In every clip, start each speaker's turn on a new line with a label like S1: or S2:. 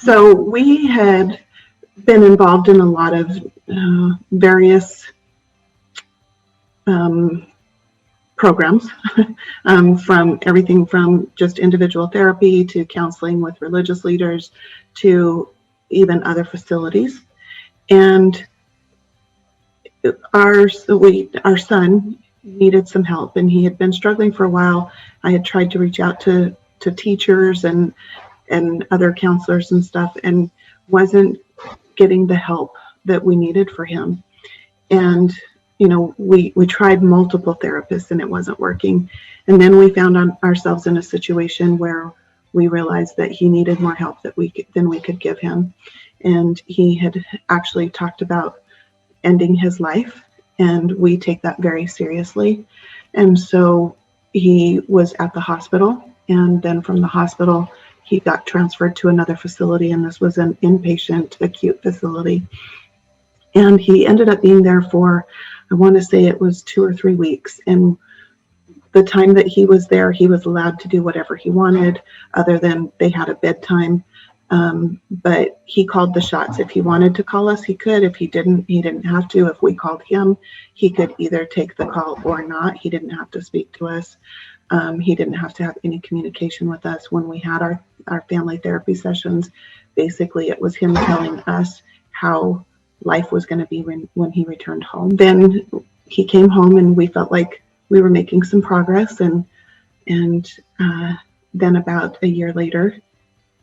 S1: So we had been involved in a lot of various programs, from everything from just individual therapy to counseling with religious leaders to even other facilities. And our son needed some help, and he had been struggling for a while. I had tried to reach out to teachers and other counselors and stuff, and wasn't getting the help that we needed for him. And we tried multiple therapists and it wasn't working. And then we found ourselves in a situation where we realized that he needed more help than we could give him. And he had actually talked about ending his life, and we take that very seriously. And so he was at the hospital, and then from the hospital he got transferred to another facility, and this was an inpatient acute facility. And he ended up being there for, I want to say it was 2 or 3 weeks. And the time that he was there, he was allowed to do whatever he wanted, other than they had a bedtime. But he called the shots. If he wanted to call us, he could. If he didn't have to. If we called him, he could either take the call or not. He didn't have to speak to us. He didn't have to have any communication with us when we had our family therapy sessions. Basically, it was him telling us how life was going to be when he returned home. Then he came home, and we felt like we were making some progress. And then about a year later,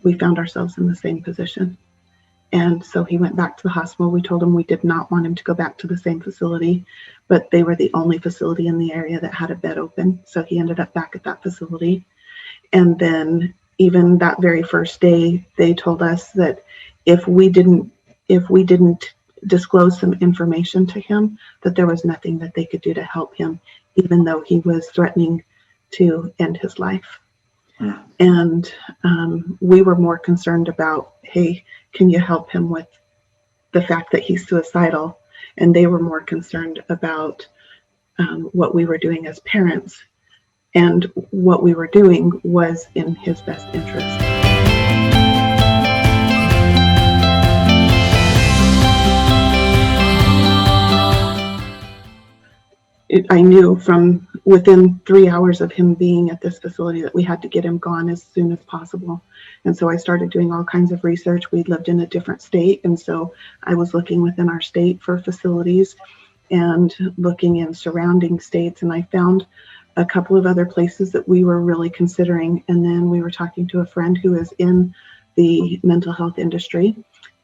S1: we found ourselves in the same position. And so he went back to the hospital. We told him we did not want him to go back to the same facility, but they were the only facility in the area that had a bed open. So he ended up back at that facility. And then even that very first day, they told us that if we didn't disclose some information to him, that there was nothing that they could do to help him, even though he was threatening to end his life. Yeah. And we were more concerned about, hey, can you help him with the fact that he's suicidal? And they were more concerned about what we were doing as parents. And what we were doing was in his best interest. I knew from within 3 hours of him being at this facility that we had to get him gone as soon as possible. And so I started doing all kinds of research. We lived in a different state, and so I was looking within our state for facilities and looking in surrounding states, and I found a couple of other places that we were really considering. And then we were talking to a friend who is in the mental health industry,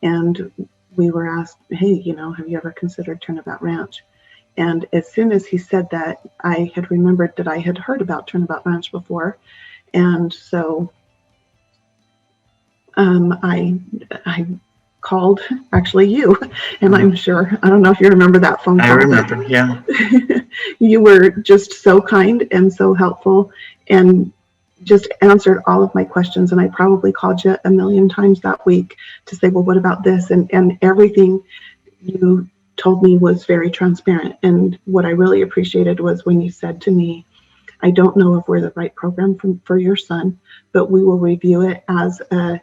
S1: and we were asked, hey, have you ever considered Turnabout Ranch? And as soon as he said that, I had remembered that I had heard about Turnabout Ranch before. And so I called actually you, and I'm sure, I don't know if you remember that phone call.
S2: I remember, yeah.
S1: You were just so kind and so helpful and just answered all of my questions. And I probably called you a million times that week to say, well, what about this? And everything you told me was very transparent. And what I really appreciated was when you said to me, I don't know if we're the right program for your son, but we will review it as a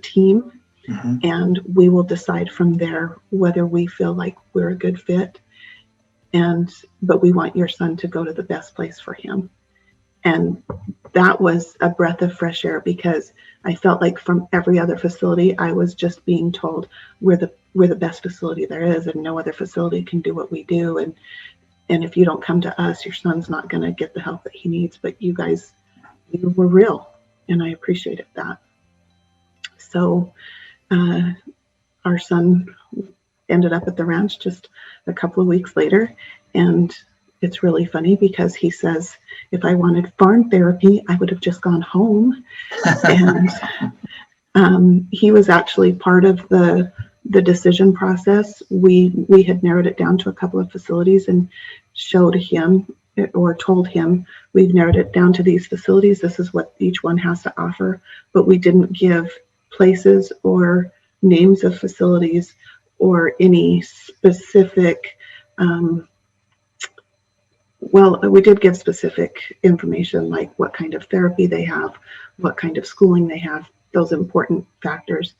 S1: team. Mm-hmm. And we will decide from there whether we feel like we're a good fit. But we want your son to go to the best place for him. And that was a breath of fresh air, because I felt like from every other facility, I was just being told we're the best facility there is, and no other facility can do what we do. And if you don't come to us, your son's not going to get the help that he needs. But you guys, you were real, and I appreciated that. So our son ended up at the ranch just a couple of weeks later, and it's really funny because he says, if I wanted farm therapy, I would have just gone home. And he was actually part of the decision process. We had narrowed it down to a couple of facilities and showed him or told him, we've narrowed it down to these facilities. This is what each one has to offer. But we didn't give places or names of facilities or any specific we did give specific information, like what kind of therapy they have, what kind of schooling they have, those important factors.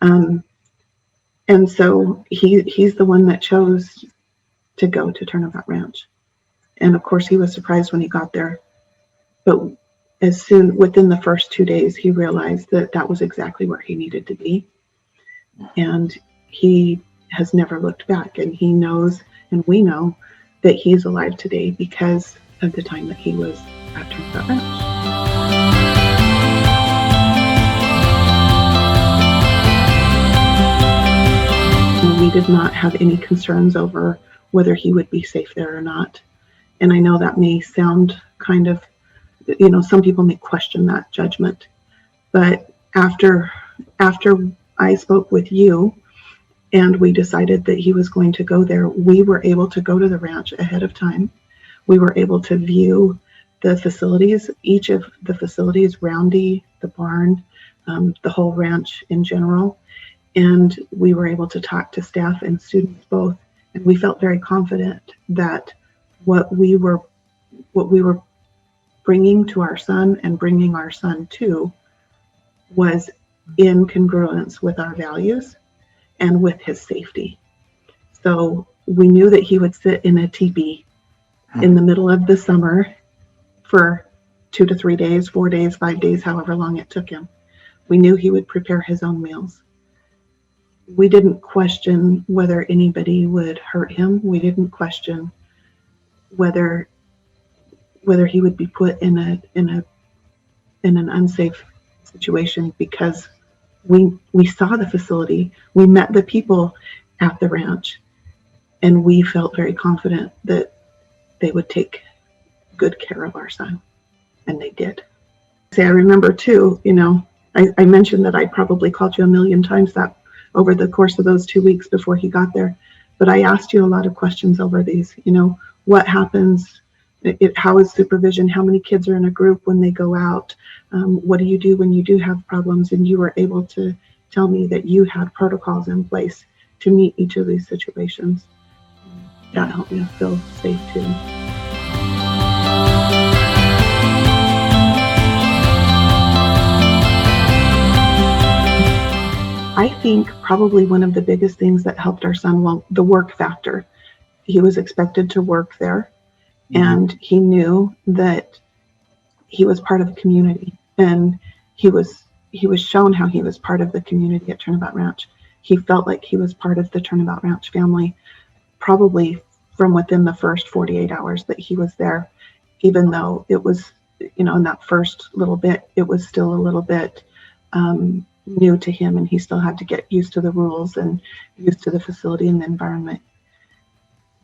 S1: And so he's the one that chose to go to Turnabout Ranch. And of course, he was surprised when he got there. But within the first 2 days, he realized that that was exactly where he needed to be. And he has never looked back. And he knows, and we know, that he's alive today because of the time that he was at Turnabout Ranch. We did not have any concerns over whether he would be safe there or not. And I know that may sound kind of, some people may question that judgment. But after I spoke with you and we decided that he was going to go there, we were able to go to the ranch ahead of time. We were able to view the facilities, each of the facilities, Roundy, the barn, the whole ranch in general. And we were able to talk to staff and students both. And we felt very confident that what we were bringing to our son and bringing our son to was in congruence with our values and with his safety. So we knew that he would sit in a teepee in the middle of the summer for 2 to 3 days, 4 days, 5 days, however long it took him. We knew he would prepare his own meals. We didn't question whether anybody would hurt him. We didn't question whether he would be put in an unsafe situation, because we saw the facility, we met the people at the ranch, and we felt very confident that they would take good care of our son, and they did. I remember too, I mentioned that I probably called you a million times that over the course of those 2 weeks before he got there. But I asked you a lot of questions over these, what happens, how is supervision, how many kids are in a group when they go out, what do you do when you do have problems? And you were able to tell me that you had protocols in place to meet each of these situations. That helped me feel safe too. I think probably one of the biggest things that helped our son, the work factor. He was expected to work there, and he knew that he was part of the community, and he was shown how he was part of the community at Turnabout Ranch. He felt like he was part of the Turnabout Ranch family, probably from within the first 48 hours that he was there, even though it was, in that first little bit, it was still a little bit new to him, and he still had to get used to the rules and used to the facility and the environment.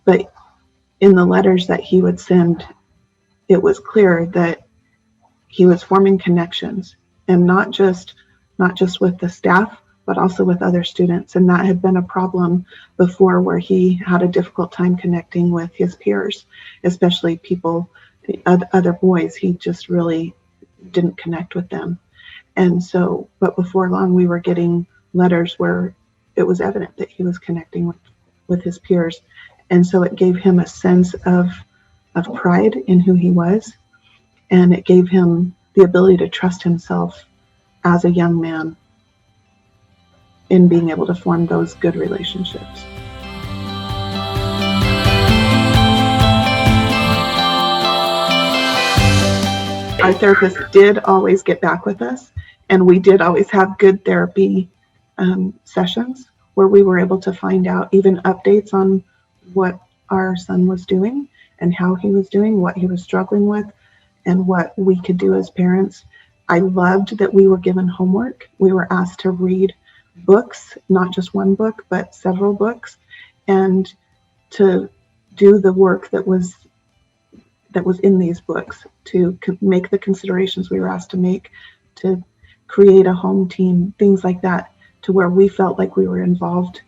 S1: But in the letters that he would send, it was clear that he was forming connections, and not just with the staff, but also with other students. And that had been a problem before, where he had a difficult time connecting with his peers, especially other boys. He just really didn't connect with them. And so, but before long, we were getting letters where it was evident that he was connecting with his peers. And so it gave him a sense of pride in who he was. And it gave him the ability to trust himself as a young man in being able to form those good relationships. Our therapist did always get back with us, and we did always have good therapy sessions where we were able to find out even updates on what our son was doing and how he was doing, what he was struggling with, and what we could do as parents. I loved that we were given homework. We were asked to read books, not just one book, but several books, and to do the work that was in these books, to make the considerations we were asked to make, to create a home team, things like that, to where we felt like we were involved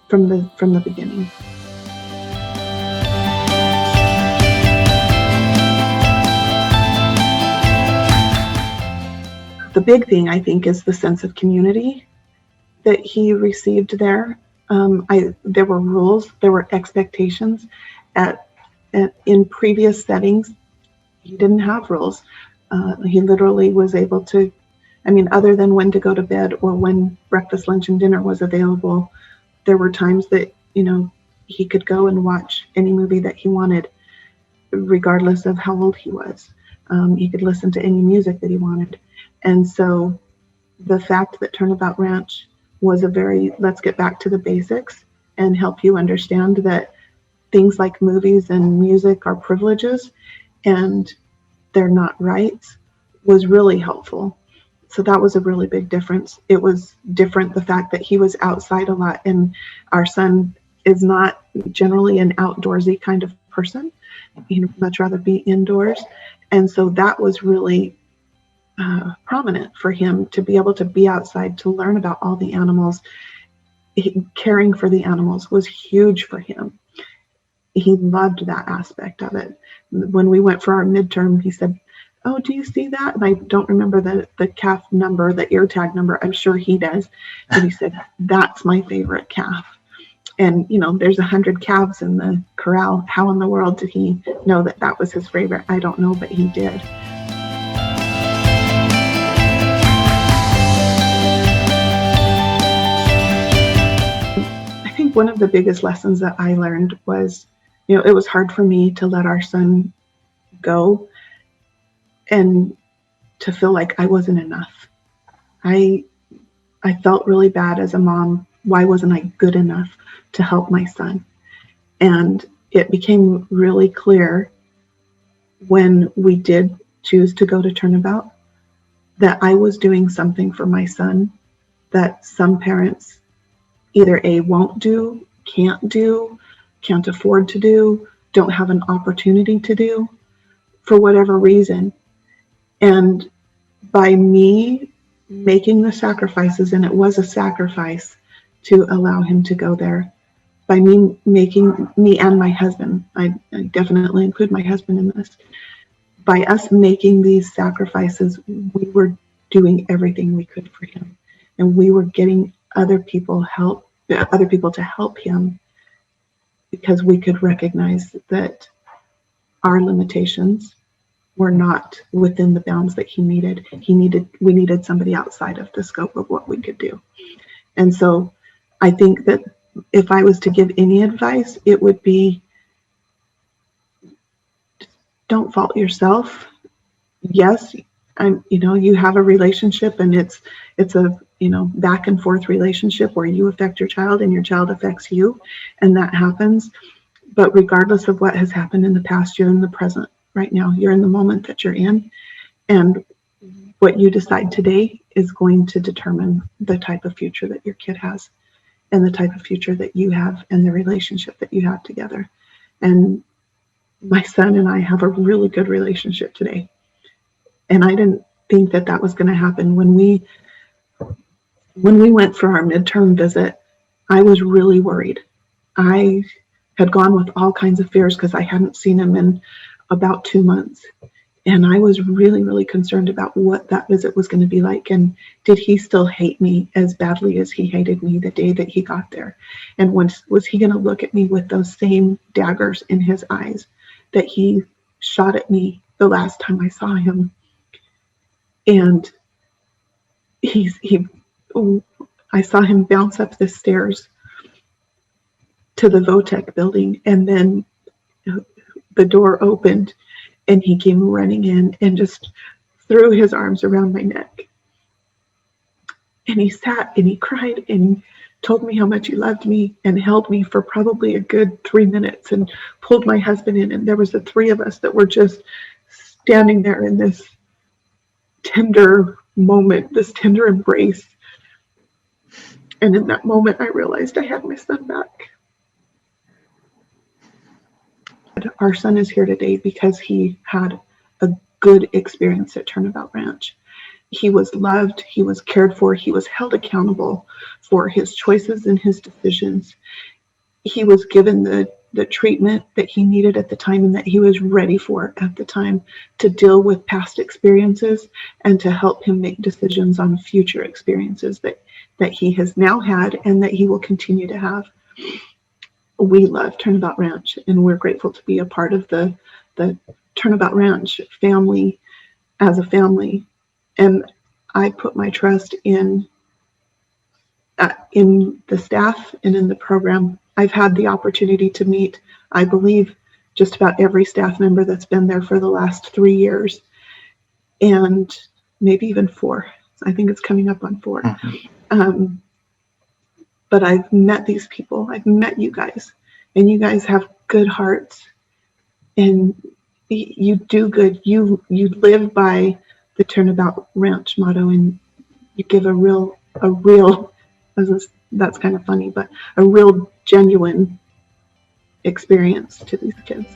S1: from the beginning. The big thing, I think, is the sense of community that he received there. There were rules, there were expectations. In previous settings, he didn't have rules. He literally was able to I mean, other than when to go to bed or when breakfast, lunch, and dinner was available, there were times that, he could go and watch any movie that he wanted, regardless of how old he was. He could listen to any music that he wanted. And so the fact that Turnabout Ranch was let's get back to the basics and help you understand that things like movies and music are privileges and they're not rights, was really helpful. So that was a really big difference. It was different, the fact that he was outside a lot, and our son is not generally an outdoorsy kind of person. He'd much rather be indoors. And so that was really prominent for him, to be able to be outside, to learn about all the animals. Caring for the animals was huge for him. He loved that aspect of it. When we went for our midterm, he said, "Oh, do you see that?" And I don't remember the calf number, the ear tag number. I'm sure he does. And he said, "That's my favorite calf." And, there's 100 calves in the corral. How in the world did he know that that was his favorite? I don't know, but he did. I think one of the biggest lessons that I learned was, it was hard for me to let our son go and to feel like I wasn't enough. I felt really bad as a mom. Why wasn't I good enough to help my son? And it became really clear when we did choose to go to Turnabout that I was doing something for my son that some parents either won't do, can't afford to do, don't have an opportunity to do, for whatever reason. And by me making the sacrifices, and it was a sacrifice to allow him to go there, by me and my husband, I definitely include my husband in this, by us making these sacrifices, we were doing everything we could for him. And we were getting other people to help him, because we could recognize that our limitations were not within the bounds that he needed. We needed somebody outside of the scope of what we could do. And so I think that if I was to give any advice, it would be, don't fault yourself. Yes, you have a relationship, and it's a back and forth relationship where you affect your child and your child affects you, and that happens. But regardless of what has happened in the past, you're in the present right now. You're in the moment that you're in, and what you decide today is going to determine the type of future that your kid has, and the type of future that you have, and the relationship that you have together. And my son and I have a really good relationship today. And I didn't think that was going to happen. When we went for our midterm visit, I was really worried. I had gone with all kinds of fears because I hadn't seen him in about 2 months. And I was really, really concerned about what that visit was going to be like. And did he still hate me as badly as he hated me the day that he got there? And was he going to look at me with those same daggers in his eyes that he shot at me the last time I saw him? And I saw him bounce up the stairs to the Votech building, and then the door opened and he came running in and just threw his arms around my neck. And he sat and he cried and told me how much he loved me, and held me for probably a good 3 minutes, and pulled my husband in. And there was the three of us that were just standing there in this tender moment, this tender embrace. And in that moment, I realized I had my son back. Our son is here today because he had a good experience at Turnabout Ranch. He was loved, he was cared for, he was held accountable for his choices and his decisions. He was given the treatment that he needed at the time, and that he was ready for at the time, to deal with past experiences and to help him make decisions on future experiences that he has now had and that he will continue to have. We love Turnabout Ranch, and we're grateful to be a part of the Turnabout Ranch family as a family. And I put my trust in the staff and in the program. I've had the opportunity to meet, I believe, just about every staff member that's been there for the last 3 years, and maybe even 4. I think it's coming up on 4. But I've met these people. I've met you guys, and you guys have good hearts, and you do good. You live by the Turnabout Ranch motto, and you give a real that's kind of funny, but a real genuine experience to these kids.